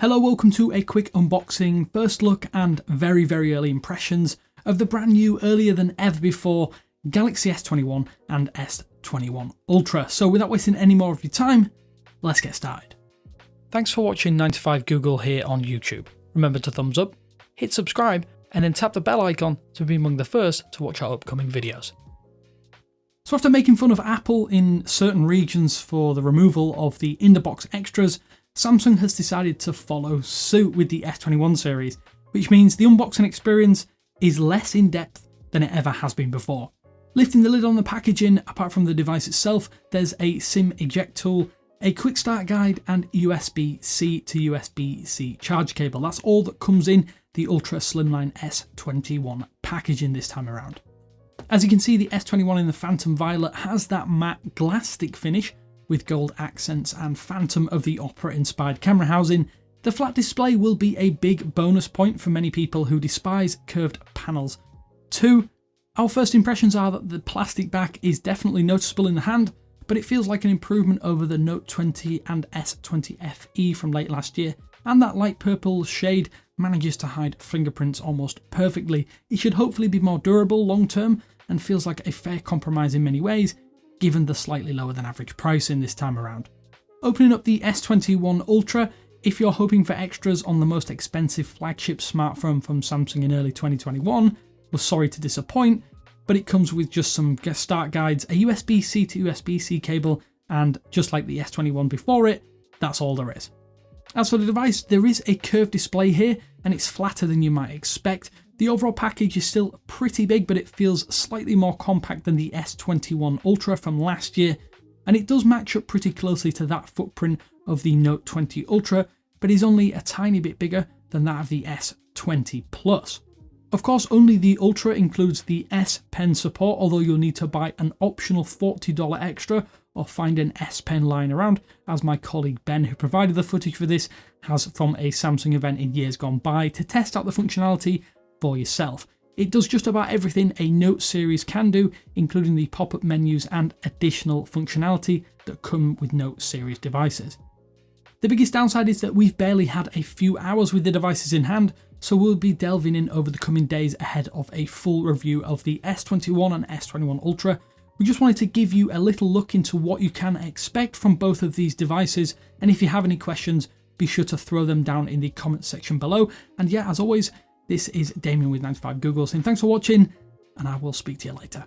Hello, welcome to a quick unboxing, first look and very early impressions of the brand new, earlier than ever before, Galaxy S21 and S21 Ultra. So without wasting any more of your time, let's get started. Thanks for watching 9to5 Google here on YouTube. Remember to thumbs up, hit subscribe, and then tap the bell icon to be among the first to watch our upcoming videos. So after making fun of Apple in certain regions for the removal of the in-the-box extras, Samsung has decided to follow suit with the S21 series, which means the unboxing experience is less in-depth than it ever has been before. Lifting the lid on the packaging, apart from the device itself, there's a SIM eject tool, a quick start guide, and USB-C to USB-C charge cable. That's all that comes in the Ultra Slimline S21 packaging this time around. As you can see, the S21 in the Phantom Violet has that matte glass stick finish with gold accents and Phantom of the Opera inspired camera housing. The flat display will be a big bonus point for many people who despise curved panels too. Our first impressions are that the plastic back is definitely noticeable in the hand, but it feels like an improvement over the Note 20 and S20 FE from late last year, and that light purple shade manages to hide fingerprints almost perfectly. It should hopefully be more durable long term and feels like a fair compromise in many ways, given the slightly lower than average pricing this time around. Opening up the S21 Ultra, if you're hoping for extras on the most expensive flagship smartphone from Samsung in early 2021, we're sorry to disappoint, but it comes with just some start guides, a USB-C to USB-C cable, and just like the S21 before it, that's all there is. As for the device, there is a curved display here, and it's flatter than you might expect. The overall package is still pretty big, but it feels slightly more compact than the S21 Ultra from last year, and it does match up pretty closely to that footprint of the Note 20 Ultra, but is only a tiny bit bigger than that of the S20 Plus. Of course, only the Ultra includes the S Pen support, although you'll need to buy an optional $40 extra or find an S Pen lying around, as my colleague Ben, who provided the footage for this, has from a Samsung event in years gone by, to test out the functionality for yourself. It does just about everything a Note series can do, including the pop-up menus and additional functionality that come with Note series devices. The biggest downside is that we've barely had a few hours with the devices in hand, so we'll be delving in over the coming days ahead of a full review of the S21 and S21 Ultra. We just wanted to give you a little look into what you can expect from both of these devices, and if you have any questions, be sure to throw them down in the comment section below. And yeah, as always, this is Damien with 9to5 Google saying thanks for watching, and I will speak to you later.